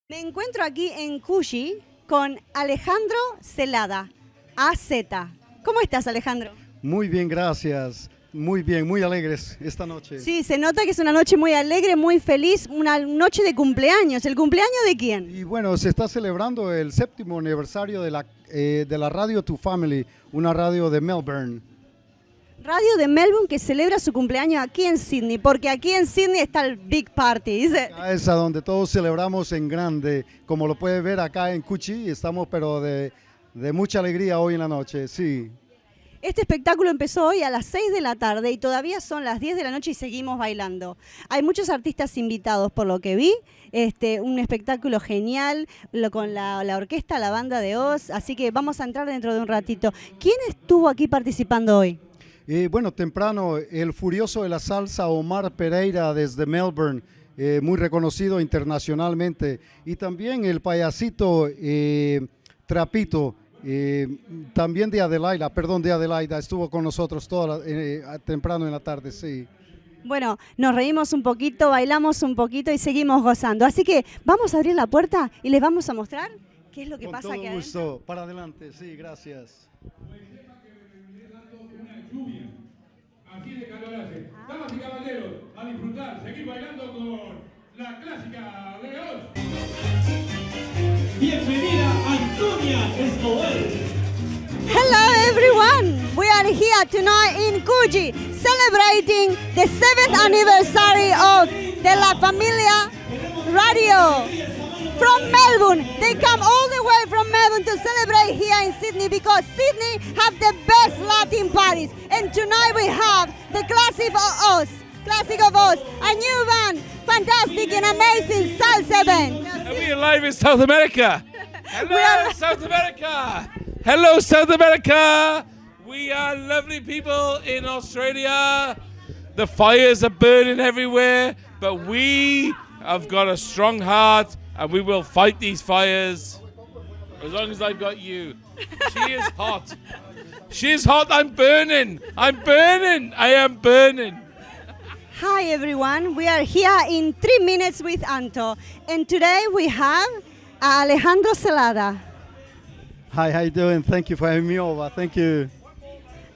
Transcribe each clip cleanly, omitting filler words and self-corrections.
Me encuentro aquí en Cuyi con Alejandro Celada, AZ. ¿Cómo estás, Alejandro? Muy bien, gracias. Muy bien, muy alegres esta noche. Sí, se nota que es una noche muy alegre, muy feliz, una noche de cumpleaños. ¿El cumpleaños de quién? Y bueno, se está celebrando el 7º aniversario de la Radio To Family, una radio de Melbourne. Radio de Melbourne que celebra su cumpleaños aquí en Sydney, porque aquí en Sydney está el Big Party, dice. Es a donde todos celebramos en grande, como lo puede ver acá en Cuyi, estamos pero de mucha alegría hoy en la noche, sí. Este espectáculo empezó hoy a las 6 de la tarde y todavía son las 10 de la noche y seguimos bailando. Hay muchos artistas invitados por lo que vi, un espectáculo genial con la orquesta, la banda de Oz, así que vamos a entrar dentro de un ratito. ¿Quién estuvo aquí participando hoy? Bueno, temprano el furioso de la salsa Omar Pereira desde Melbourne, muy reconocido internacionalmente, y también el payasito Trapito, también de Adelaida, estuvo con nosotros temprano en la tarde, sí. Bueno, nos reímos un poquito, bailamos un poquito y seguimos gozando. Así que vamos a abrir la puerta y les vamos a mostrar qué es lo que Con pasa todo aquí gusto. adentro. Para adelante, sí, gracias. Así de calor hace. Damas y caballeros, a disfrutar, seguir bailando con la clásica de Oz. Bienvenida Antonia Escobar. Hello everyone! We are here tonight in Cuyi celebrating the 7th anniversary of De La Familia Radio from Melbourne. They come all the way from Melbourne to celebrate here in Sydney because Sydney have the best Latin parties. And tonight we have the Classic of Oz, a new band, fantastic and amazing salsa band. And we are live in South America. Hello, South America. Hello, South America. We are lovely people in Australia. The fires are burning everywhere, but we have got a strong heart and we will fight these fires as long as I've got you. She is hot. She is hot. I'm burning. I'm burning. I am burning. Hi everyone, we are here in 3 minutes with Anto. And today we have Alejandro Celada. Hi, how you doing? Thank you for having me over. Thank you.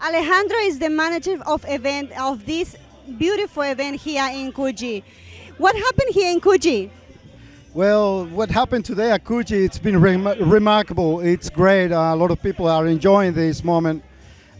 Alejandro is the manager of this beautiful event here in Cuyi. What happened here in Cuyi? Well, what happened today at Cuyi, it's been remarkable. It's great. A lot of people are enjoying this moment.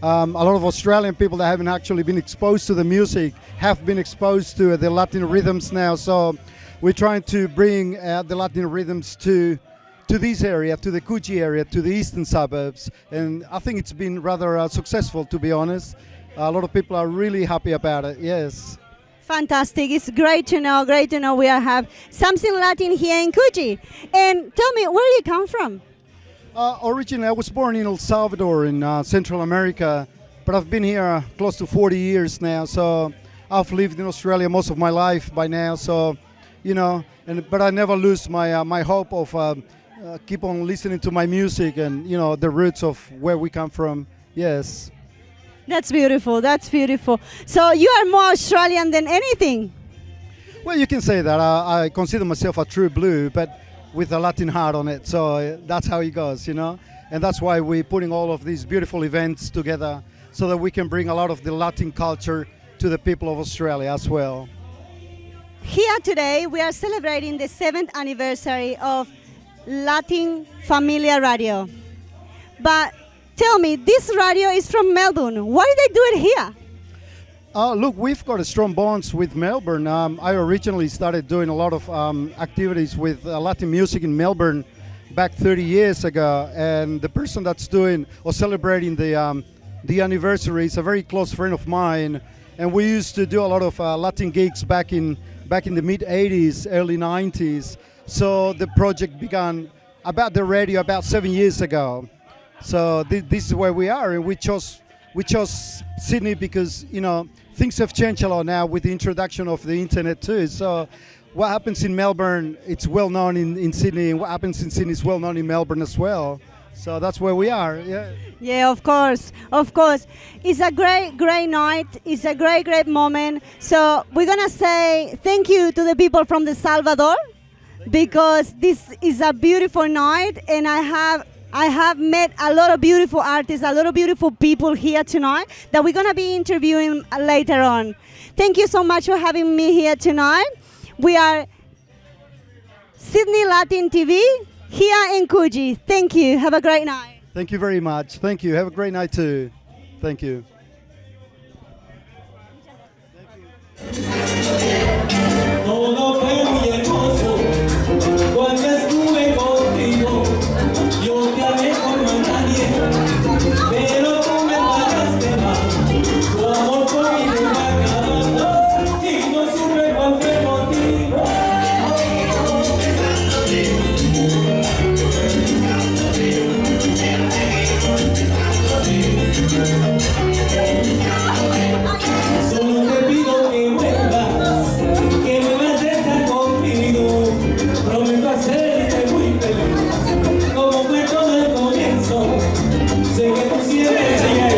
A lot of Australian people that haven't actually been exposed to the music have been exposed to the Latin rhythms now. So we're trying to bring the Latin rhythms to this area, to the Cuyi area, to the eastern suburbs. And I think it's been rather successful, to be honest. A lot of people are really happy about it, yes. Fantastic. It's great to know we have something Latin here in Cuyi. And tell me, where you come from? Originally, I was born in El Salvador in Central America, but I've been here close to 40 years now. So I've lived in Australia most of my life by now. So, you know, but I never lose my hope of keep on listening to my music and, you know, the roots of where we come from. Yes. That's beautiful. That's beautiful. So you are more Australian than anything. Well, you can say that. I consider myself a true blue, but with a Latin heart on it. So that's how it goes, you know. And that's why we're putting all of these beautiful events together so that we can bring a lot of the Latin culture to the people of Australia as well. Here today, we are celebrating the 7th anniversary of Latin Familia Radio. But tell me, this radio is from Melbourne. Why did they do it here? Look, we've got a strong bonds with Melbourne. I originally started doing a lot of activities with Latin music in Melbourne back 30 years ago, and the person that's doing or celebrating the anniversary is a very close friend of mine, and we used to do a lot of Latin gigs back in the mid 80s, early 90s. So the project began about the radio about 7 years ago. So this is where we are, and we chose Sydney because, you know, things have changed a lot now with the introduction of the internet too. So what happens in Melbourne, it's well known in Sydney, and what happens in Sydney is well known in Melbourne as well. So that's where we are, yeah. Yeah, of course, of course. It's a great, great night. It's a great, great moment. So we're going to say thank you to the people from El Salvador. because this is a beautiful night, and I have met a lot of beautiful artists, a lot of beautiful people here tonight that we're gonna be interviewing later on. Thank you so much for having me here tonight. We are Sydney Latin TV here in Coogee. Thank you. Have a great night. Thank you very much. Thank you. Have a great night too. Thank you. Todo fue muy hermoso cuando estuve contigo. Yo te amé como a nadie, pero tú me pagaste más. Tu amor conmigo me acabando y no supe cuál fue el motivo. Solo te pido que vuelvas, que vuelvas a estar conmigo. Prometo hacerte muy feliz, como fue todo el comienzo. Sé que tú siempre serás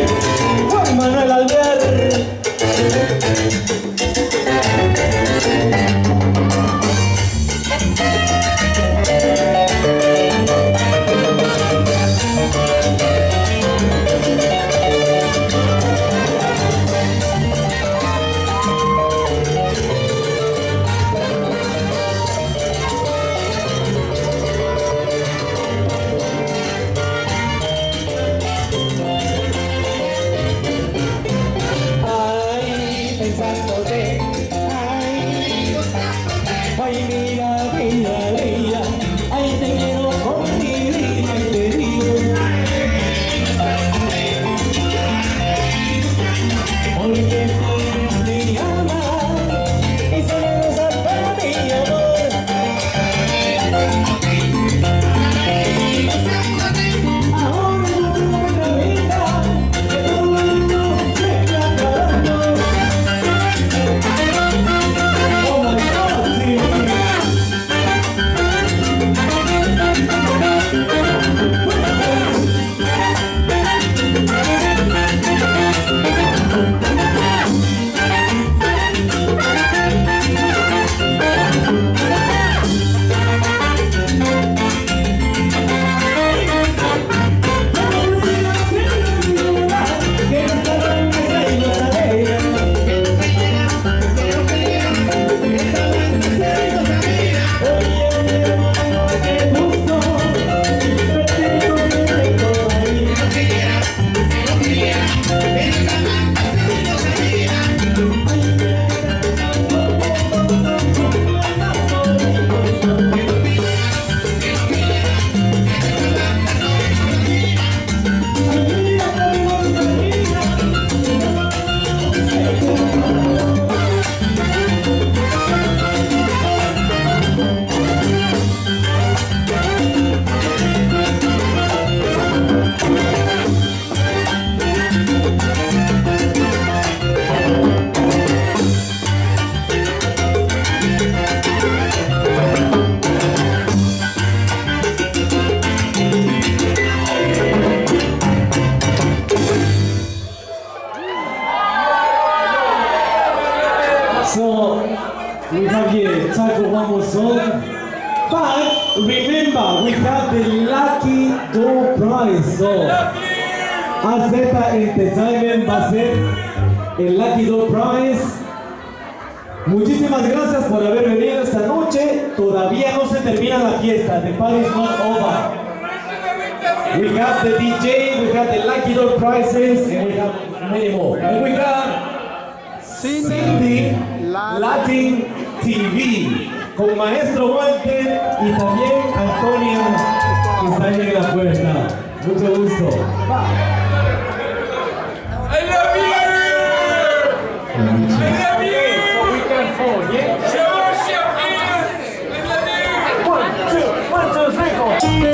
Juan Manuel Albert. Ay, pensándote, ay, mira, mira, mira, ay, te quiero con mi vida y te digo, porque tú me amas y solo eres para mi amor. Ahora no otra vida, que todo el mundo se está acabando. Oh my God, sí. So, we have here time for one more song. But remember, we have the lucky door prize. So, AZ Entertainment va a ser el lucky door prize. Muchísimas gracias por haber venido esta noche. Todavía no se termina la fiesta. The party is not over. We have the DJ, we have the lucky door prizes, and we have many more. And we have Cindy Latin TV con Maestro Walter y también Antonia, que está ahí en la puerta. Mucho gusto. I love you! I love you! So we can fall, yeah? Show us your hands! I love you! 1, 2, 3, 4.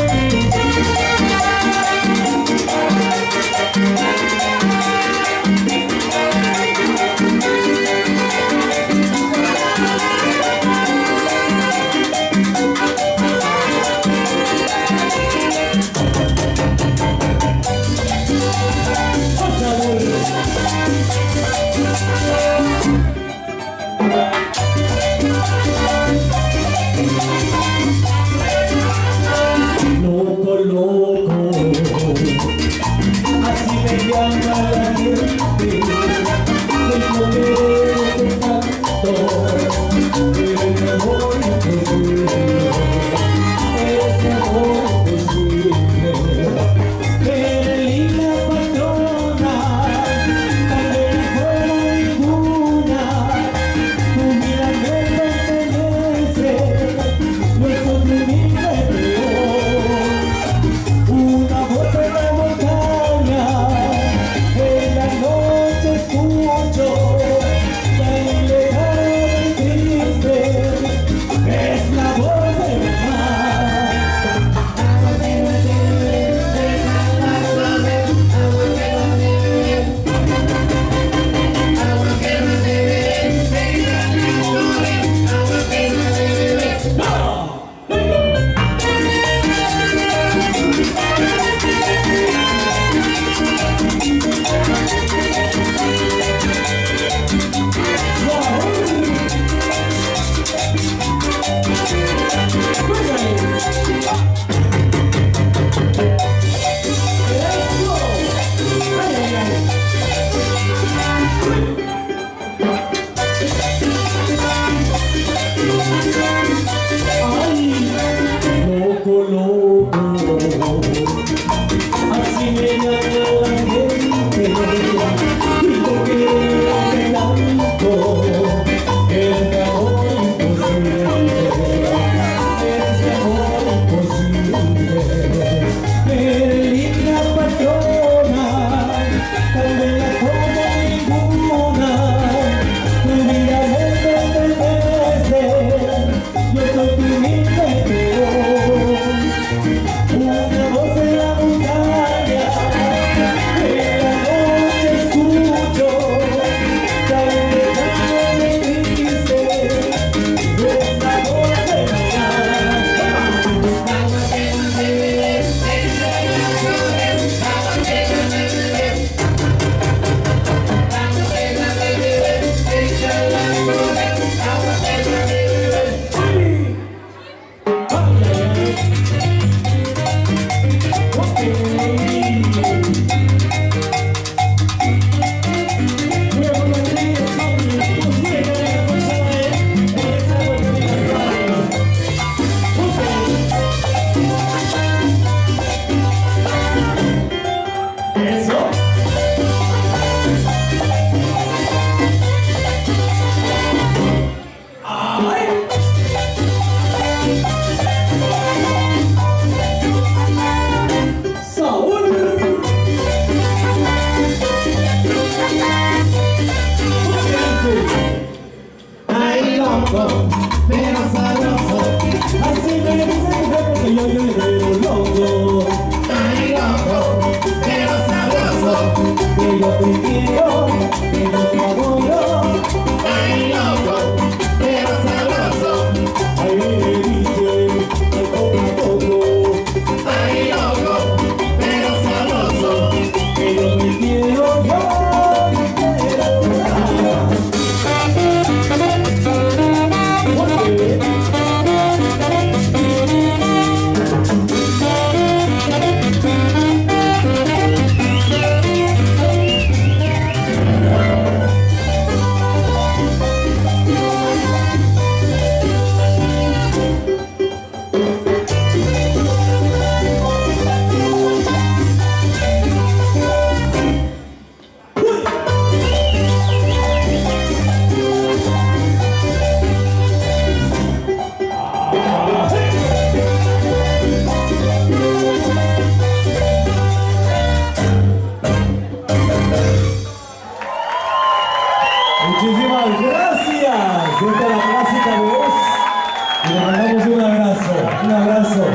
aplauso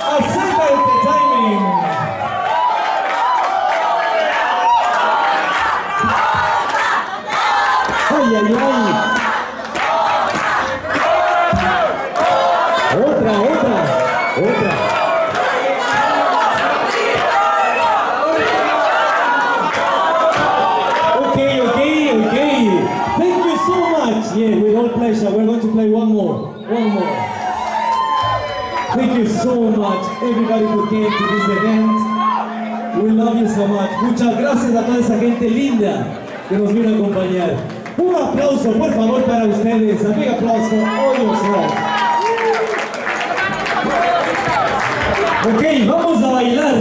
a Zeta Entertainment. Ay, ay, ay. Otra. Okay. Thank you so much. Yeah, with all pleasure. We're going to play one more. Thank you so much, everybody who came to this event. We love you so much. Muchas gracias a toda esa gente linda que nos vino a acompañar. Un aplauso, por favor, para ustedes. A big applause for all yourself. Ok, vamos a bailar.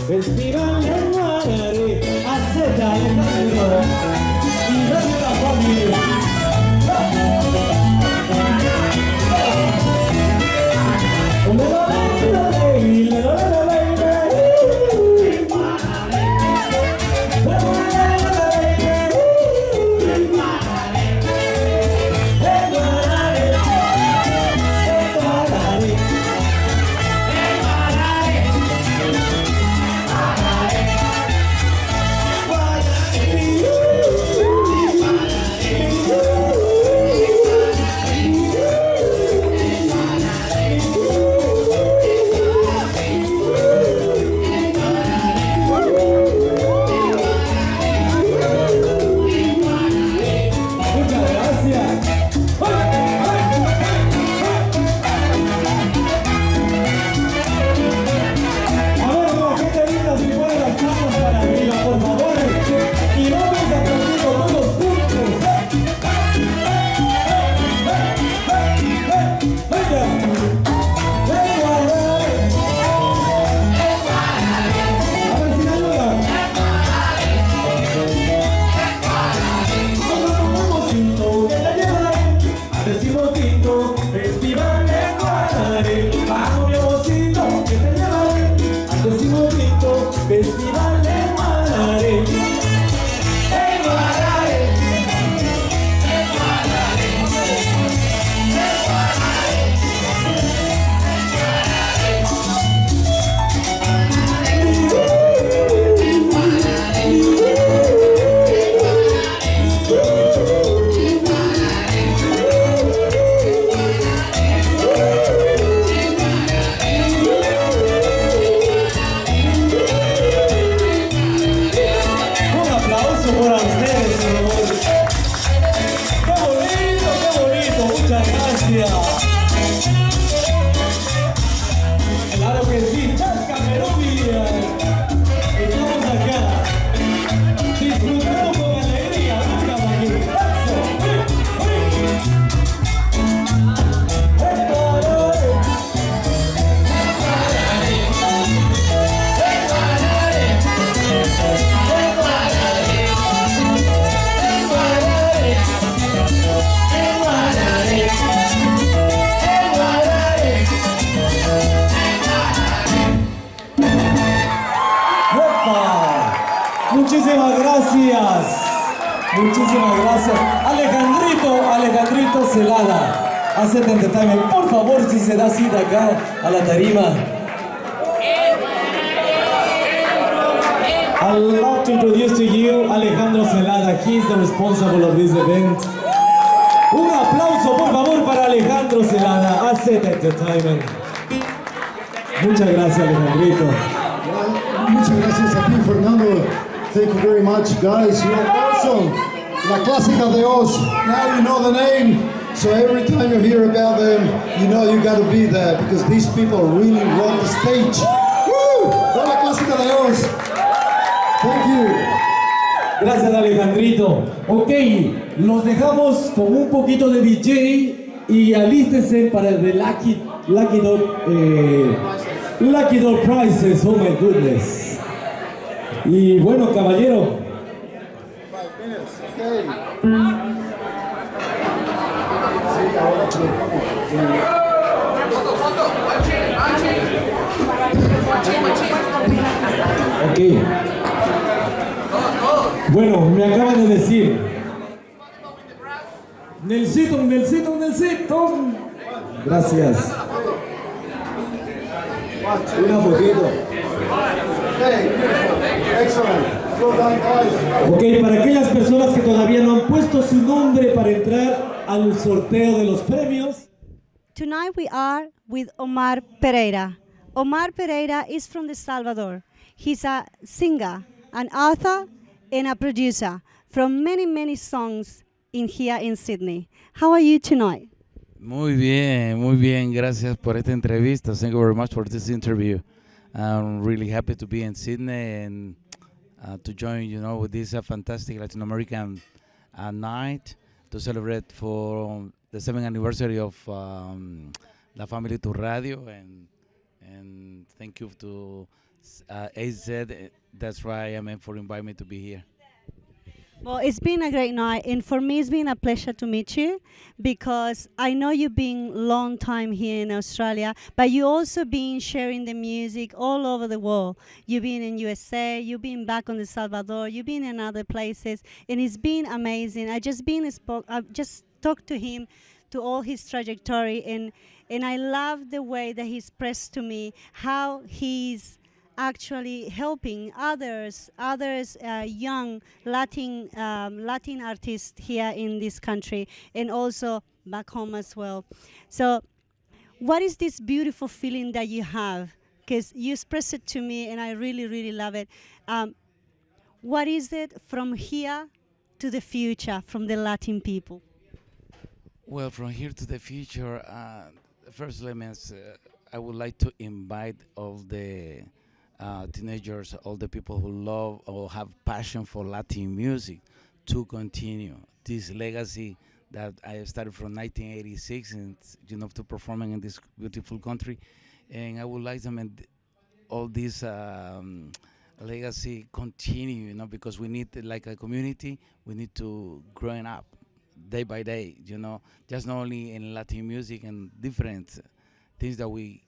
Festival de Guarare, acepta el camino y dale la familia. Festival de Guarare. Claro que sí, Chasca Peruvia. Estamos acá, disfrutando con alegría. Venga, Maguire. Muchísimas gracias. Muchísimas gracias. Alejandrito Celada. Desde Entertainment. Por favor, si se da cita acá a la tarima. I'd love to introduce to you Alejandro Celada. He's the responsible of this event. Un aplauso, por favor, para Alejandro Celada. Desde Entertainment. Muchas gracias, Alejandrito. Muchas gracias a ti, Fernando. Thank you very much, guys. You're awesome. La Clásica de Oz. Now you know the name, so every time you hear about them, you know you got to be there because these people really rock the stage. Woo! La Clásica de Oz. Thank you. Gracias, Alejandrito. Ok, los dejamos con un poquito de DJ y alístense para el de Lucky Dog Prizes. Oh my goodness. Y bueno, caballero. 5 minutes, okay. Ok. Bueno, me acaban de decir. Nelsito. Gracias. Una fotito. Ok, para aquellas personas que todavía no han puesto su nombre para entrar al sorteo de los premios. Tonight we are with Omar Pereira. Omar Pereira is from El Salvador. He's a singer, an author, and a producer from many songs in here in Sydney. How are you tonight? Muy bien. Gracias por esta entrevista. Thank you very much for this interview. I'm really happy to be in Sydney and to join, with this fantastic Latin American night to celebrate for the 7th anniversary of La Familia Tu Radio, and thank you to AZ. That's why I meant for inviting me to be here. Well, it's been a great night, and for me it's been a pleasure to meet you because I know you've been long time here in Australia, but you also been sharing the music all over the world. You've been in USA, you've been back on El Salvador, you've been in other places, and it's been amazing. I just talked to him, to all his trajectory, and I love the way that he expressed to me how he's actually helping others, young Latin artists here in this country and also back home as well. So what is this beautiful feeling that you have? Because you expressed it to me and I really love it. What is it from here to the future from the Latin people? Well, from here to the future, first elements, I would like to invite all the teenagers, all the people who love or have passion for Latin music to continue this legacy that I started from 1986 and to performing in this beautiful country. And I would like them and all this legacy continue, because we need, like a community, we need to growing up day by day, just not only in Latin music and different things that we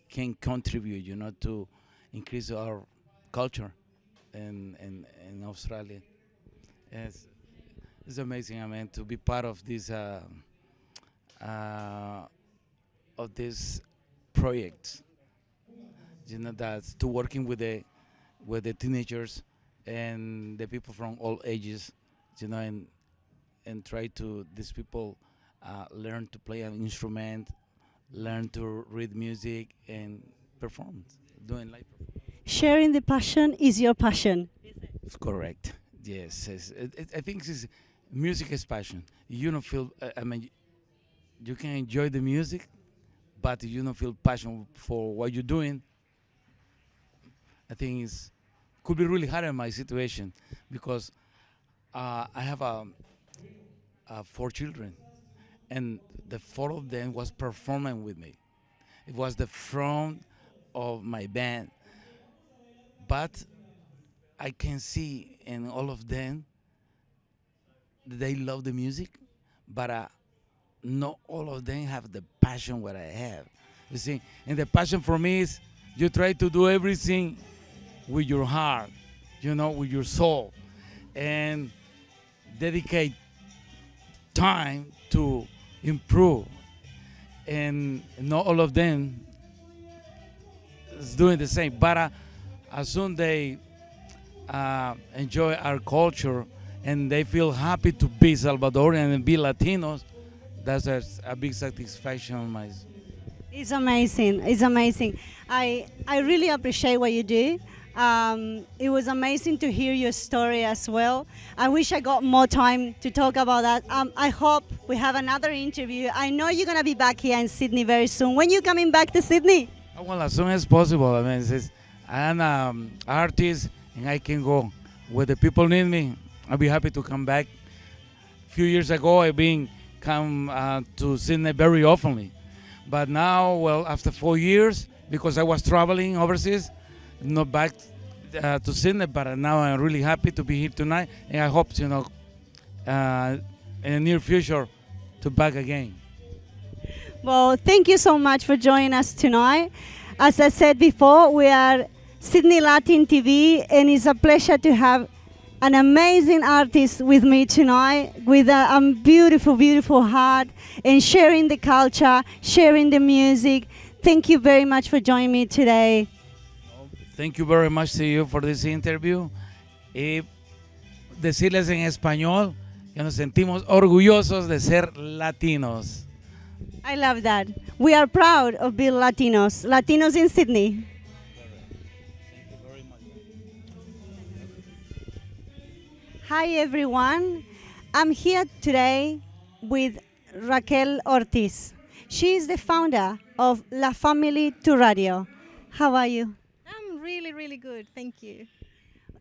can contribute, to increase our culture in Australia. It's amazing, to be part of this project. That's to working with the teenagers and the people from all ages, and try to these people learn to play an instrument, learn to read music and perform, doing live. Sharing the passion is your passion. It's correct. Yes. I think music is passion. You don't feel. You can enjoy the music, but you don't feel passion for what you're doing. I think it could be really hard in my situation because I have 4 children, and the 4 of them was performing with me. It was the front of my band, but I can see in all of them that they love the music, but not all of them have the passion what I have. You see, and the passion for me is you try to do everything with your heart, with your soul, and dedicate time to improve. And not all of them is doing the same, but as soon they enjoy our culture and they feel happy to be Salvadorian and be Latinos, that's a big satisfaction of mine. It's amazing. It's amazing. I really appreciate what you do. It was amazing to hear your story as well. I wish I got more time to talk about that. I hope we have another interview. I know you're going to be back here in Sydney very soon. When you coming back to Sydney? Well, as soon as possible. I mean, I'm an artist and I can go. When the people need me, I'll be happy to come back. A few years ago, I've been come to Sydney very oftenly. But now, well, after 4 years, because I was traveling overseas, not back to Sydney, but now I'm really happy to be here tonight, and I hope, in the near future, to back again. Well, thank you so much for joining us tonight. As I said before, we are Sydney Latin TV, and it's a pleasure to have an amazing artist with me tonight, with a beautiful, beautiful heart, and sharing the culture, sharing the music. Thank you very much for joining me today. Thank you very much to you for this interview. Y decirles en español que nos sentimos orgullosos de ser latinos. I love that. We are proud of being Latinos, Latinos in Sydney. Hi everyone. I'm here today with Raquel Ortiz. She is the founder of La Family to Radio. How are you? I'm really, really good. Thank you.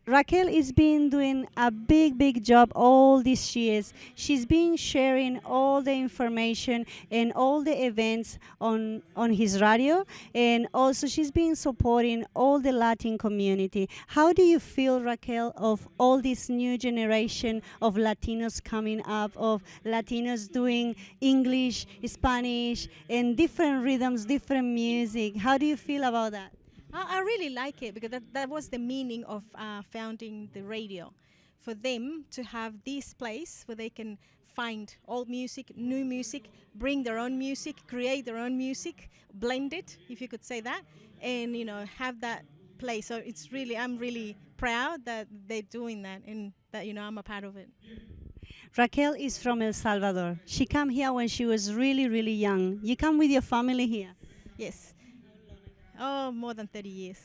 Raquel has been doing a big, big job all these years. She's been sharing all the information and all the events on his radio, and also she's been supporting all the Latin community. How do you feel, Raquel, of all this new generation of Latinos coming up, of Latinos doing English, Spanish, and different rhythms, different music? How do you feel about that? I really like it because that was the meaning of founding the radio. For them to have this place where they can find old music, new music, bring their own music, create their own music, blend it, if you could say that, and have that place. So it's really, I'm really proud that they're doing that, and that I'm a part of it. Raquel is from El Salvador. She came here when she was really, really young. You come with your family here? Yes. Oh, more than 30 years.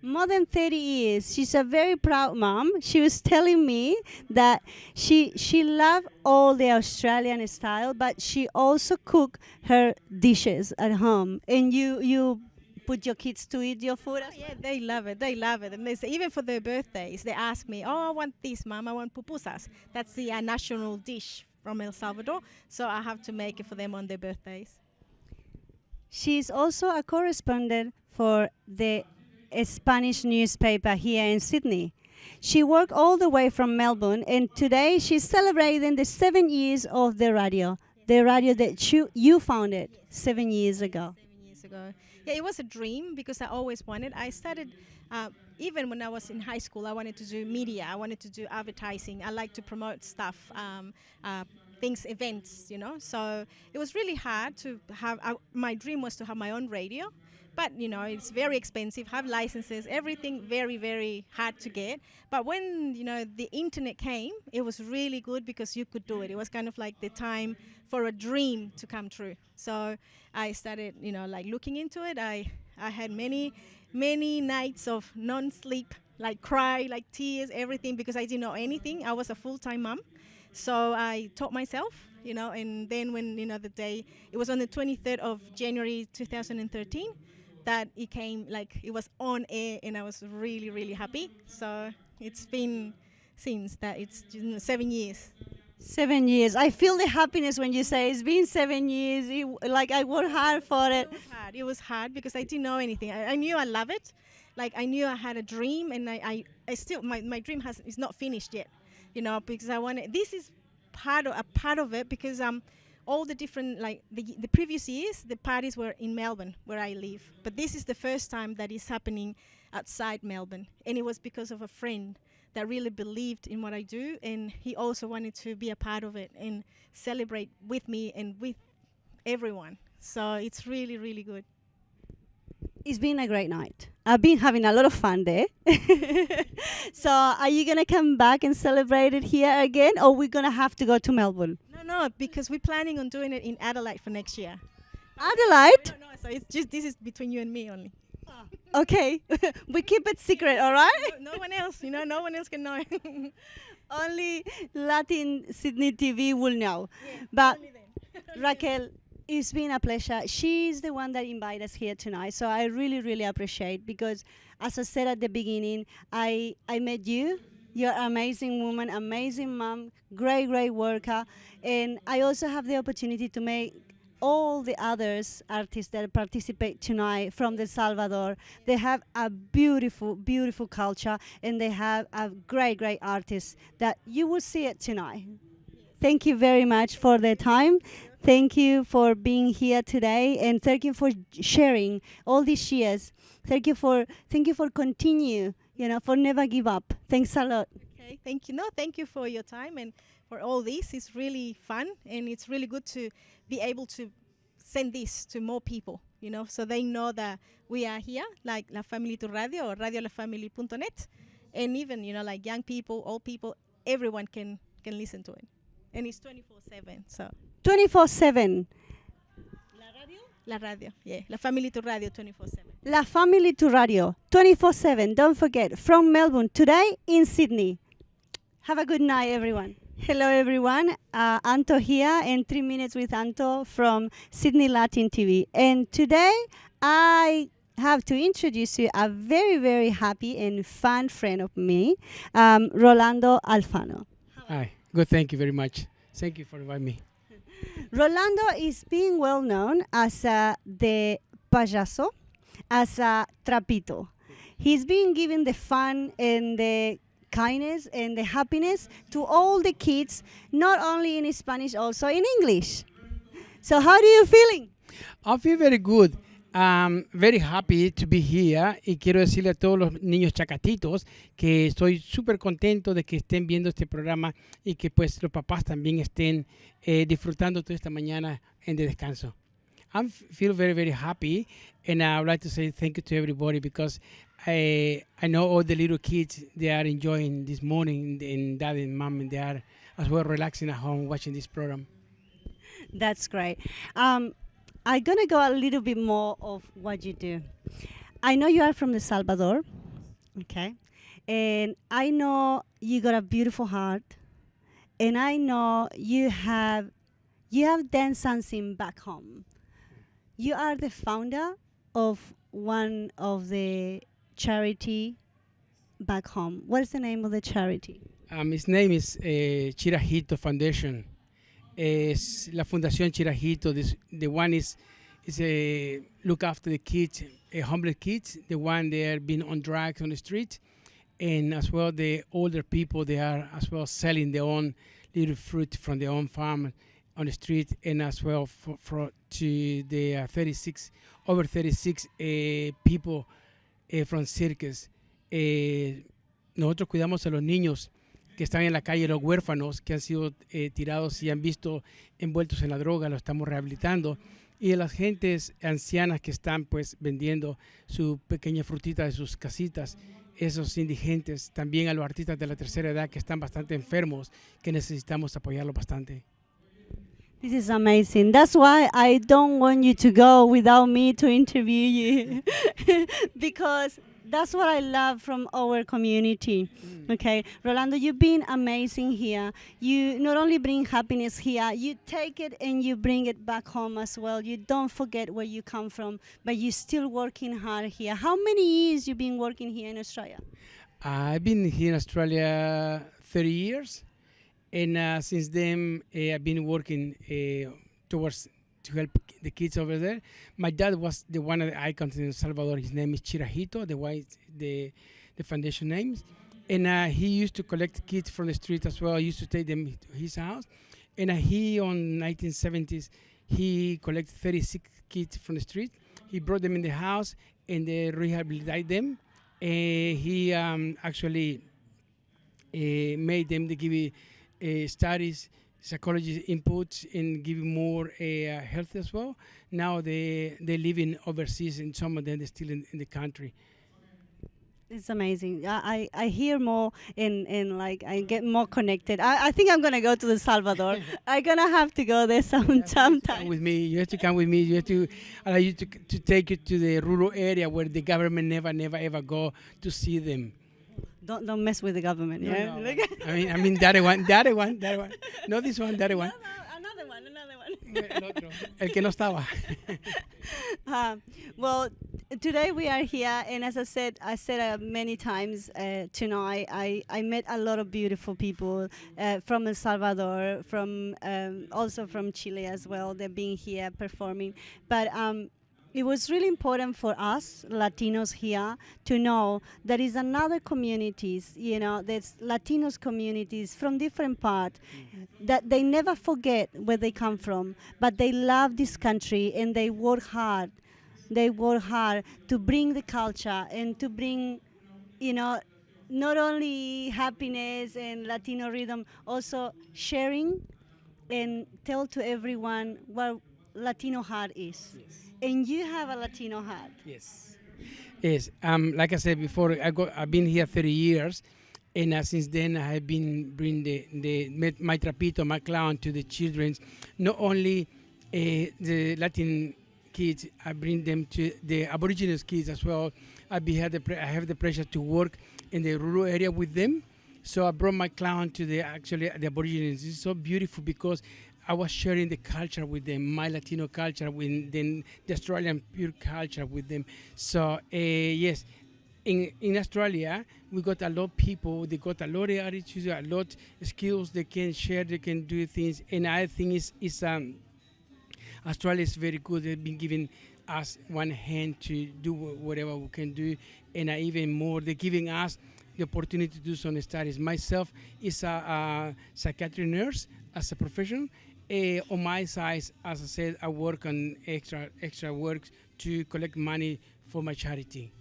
More than 30 years. She's a very proud mom. She was telling me that she loved all the Australian style, but she also cook her dishes at home. And you put your kids to eat your food as Yeah, they love it. They love it. And they say, even for their birthdays, they ask me, "Oh, I want this, Mom. I want pupusas." That's the national dish from El Salvador. So I have to make it for them on their birthdays. She's also a correspondent for the Spanish newspaper here in Sydney. She worked all the way from Melbourne, and today she's celebrating the 7 years of the radio that you founded 7 years ago. 7 years ago. Yeah, it was a dream because I always wanted. I started, even when I was in high school, I wanted to do media. I wanted to do advertising. I like to promote stuff. Things, events, So it was really hard to have, my dream was to have my own radio, but, it's very expensive, have licenses, everything very, very hard to get. But when, the internet came, it was really good because you could do it. It was kind of like the time for a dream to come true. So I started, looking into it. I had many, many nights of non-sleep, cry, tears, everything, because I didn't know anything. I was a full-time mom. So I taught myself, and then when, the day, it was on the 23rd of January 2013 that it came, it was on air, and I was really, really happy. So it's been since that, it's 7 years. 7 years. I feel the happiness when you say it's been 7 years. I worked hard for it. It was hard because I didn't know anything. I knew I love it. I knew I had a dream, and I still, my dream is not finished yet. Because I wanted, this is a part of it because all the different, the previous years, the parties were in Melbourne, where I live. But this is the first time that is happening outside Melbourne. And it was because of a friend that really believed in what I do, and he also wanted to be a part of it and celebrate with me and with everyone. So it's really, really good. It's been a great night. I've been having a lot of fun there. So are you going to come back and celebrate it here again, or we're going to have to go to Melbourne? No, because we're planning on doing it in Adelaide for next year. Adelaide? No, so it's just, this is between you and me only. Okay, we keep it secret, all right? No one else, no one else can know. Only Latin Sydney TV will know. But Only them. Raquel, it's been a pleasure. She's the one that invited us here tonight, so I really, really appreciate because, as I said at the beginning, I met you. You're an amazing woman, amazing mom, great, great worker, and I also have the opportunity to make all the others artists that participate tonight from El Salvador. They have a beautiful, beautiful culture, and they have a great, great artists that you will see it tonight. Thank you very much for the time. Thank you for being here today, and thank you for sharing all these years. Thank you for continue, for never give up. Thanks a lot. Okay, thank you. No, thank you for your time and for all this. It's really fun, and it's really good to be able to send this to more people, so they know that we are here, like La Family to Radio or radiolafamily.net, and even, like young people, old people, everyone can listen to it. And it's 24/7, so. 24/7. La radio, yeah. La Family to Radio 24/7. La Family to Radio 24/7. Don't forget, from Melbourne today in Sydney. Have a good night, everyone. Hello, everyone. Anto here, and 3 minutes with Anto from Sydney Latin TV. And today, I have to introduce you a very, very happy and fun friend of me, Rolando Alfano. Hi, good, thank you very much. Thank you for inviting me. Rolando is being well known as the payaso, as a trapito. He's been giving the fun and the kindness and the happiness to all the kids, not only in Spanish, also in English. So how are you feeling? I feel very good. Very happy to be here, y quiero decirle a todos los niños chacatitos que estoy súper contento de que estén viendo este programa y que pues los papás también estén disfrutando toda esta mañana en de descanso. I feel very, very happy, and I would like to say thank you to everybody because I know all the little kids, they are enjoying this morning, and dad and mom, and they are as well relaxing at home watching this program. That's great. I'm going to go a little bit more of what you do. I know you are from El Salvador, okay? And I know you got a beautiful heart, and I know you have done something back home. You are the founder of one of the charity back home. What is the name of the charity? His name is Chirajito Foundation. Es la Fundación Chirajito. The one is look after the kids, homeless kids. The one they are being on drugs on the street, and as well the older people, they are as well selling their own little fruit from their own farm on the street, and as well to the over 36 people from circus. Nosotros cuidamos a los niños que están en la calle, los huérfanos que han sido tirados y han visto envueltos en la droga, los estamos rehabilitando, y a las gentes ancianas que están pues vendiendo su pequeña frutita de sus casitas, esos indigentes, también a los artistas de la tercera edad que están bastante enfermos, que necesitamos apoyarlos bastante. This is amazing. That's why I don't want you to go without me to interview you. Because that's what I love from our community. Okay, Rolando, you've been amazing here. You not only bring happiness here, you take it and you bring it back home as well. You don't forget where you come from, but you're still working hard here. How many years you been working here in Australia? I've been here in Australia 30 years. And since then, I've been working to help the kids over there. My dad was one of the icons in El Salvador. His name is Chirajito, the foundation names. And he used to collect kids from the street as well. I used to take them to his house. And he, on 1970s, he collected 36 kids from the street. He brought them in the house and they rehabilitated them. He actually made them to give studies, psychology inputs, and give more health as well. Now they living overseas, and some of them are still in the country. It's amazing. I hear more and like I get more connected. I think I'm gonna go to the Salvador. I'm gonna have to go there sometime. Come with me. You have to come with me. You have to allow you to take you to the rural area where the government never ever go to see them. Don't mess with the government. No, Yeah. no. I mean that one. No, this one, that one. Another one. El otro, el que no estaba. Well, today we are here, and as I said many times tonight, I met a lot of beautiful people from El Salvador, from also from Chile as well. They're being here performing, but it was really important for us Latinos here to know there is another communities, there's Latinos communities from different parts that they never forget where they come from, but they love this country and they work hard. They work hard to bring the culture and to bring, not only happiness and Latino rhythm, also sharing and tell to everyone what Latino heart is. Yes. And you have a Latino heart. Yes. Yes. Like I said before, I've been here 30 years, and since then I have been bringing my trapito, my clown to the children. Not only the Latin kids, I bring them to the Aboriginal kids as well. I have the pleasure to work in the rural area with them. So I brought my clown to the Aborigines. It's so beautiful because I was sharing the culture with them, my Latino culture, with the Australian pure culture with them. So yes, in Australia, we got a lot of people, they got a lot of attitudes, a lot of skills they can share, they can do things. And I think Australia is very good. They've been giving us one hand to do whatever we can do. And even more, they're giving us the opportunity to do some studies. Myself is a psychiatric nurse as a profession. On my side, as I said, I work on extra work to collect money for my charity.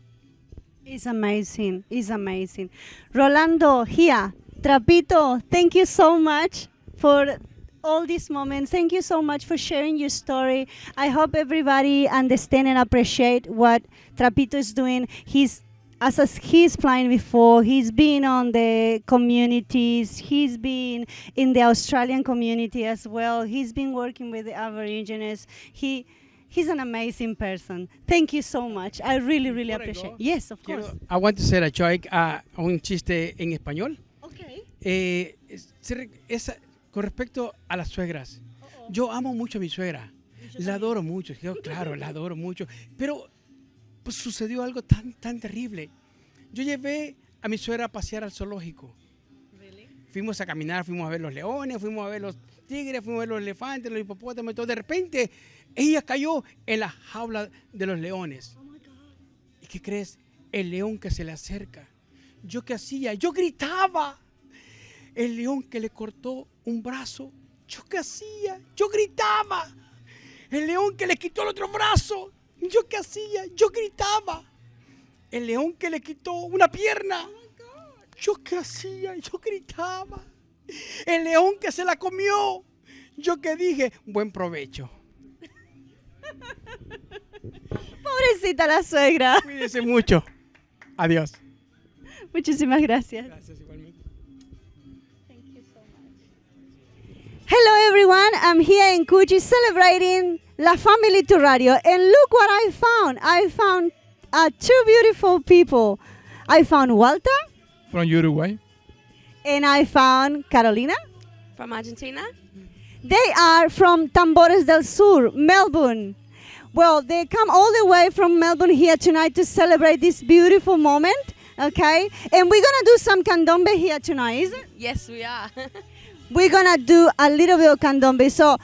It's amazing. It's amazing. Rolando, here, Trapito, thank you so much for all these moments. Thank you so much for sharing your story. I hope everybody understand and appreciate what Trapito is doing. As he's playing before, he's been on the communities, he's been in the Australian community as well, he's been working with the Aborigines. He's an amazing person. Thank you so much. I really appreciate it. Yes, of course. I want to say a joke, un chiste en español. Okay. Con respecto a las suegras. Yo amo mucho a mi suegra. La adoro mucho, claro, la adoro mucho. Pero pues sucedió algo tan terrible. Yo llevé a mi suegra a pasear al zoológico. Really? Fuimos a caminar, fuimos a ver los leones, fuimos a ver los tigres, fuimos a ver los elefantes, los hipopótamos y todo. De repente, ella cayó en la jaula de los leones. Oh my God. ¿Y qué crees? El león que se le acerca. ¿Yo qué hacía? Yo gritaba. El león que le cortó un brazo. ¿Yo qué hacía? Yo gritaba. El león que le quitó el otro brazo. ¿Yo qué hacía? Yo gritaba. El león que le quitó una pierna. Oh ¿Yo qué hacía? Yo gritaba. El león que se la comió. Yo que dije, buen provecho. Pobrecita la suegra. Cuídense mucho. Adiós. Muchísimas gracias. Gracias igualmente. Thank you so much. Hello everyone, I'm here in Cuji celebrating La Family to Radio, and look what I found. I found two beautiful people. I found Walter. From Uruguay. And I found Carolina. From Argentina. They are from Tambores del Sur, Melbourne. Well, they come all the way from Melbourne here tonight to celebrate this beautiful moment, okay? And we're gonna do some candombe here tonight, is it? Yes, we are. We're gonna do a little bit of candombe. So,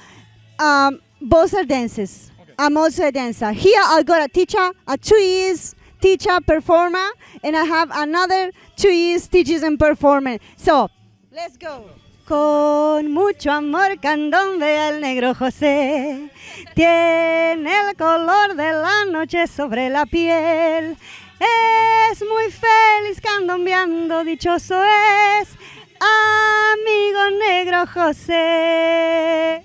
both are dances. Okay. I'm also a dancer. Here I got a teacher, a 2 years teacher, performer, and I have another 2 years teachers and performer. So, let's go. Con mucho amor candombe al negro José, tiene el color de la noche sobre la piel, es muy feliz candombeando, dichoso es, amigo negro José.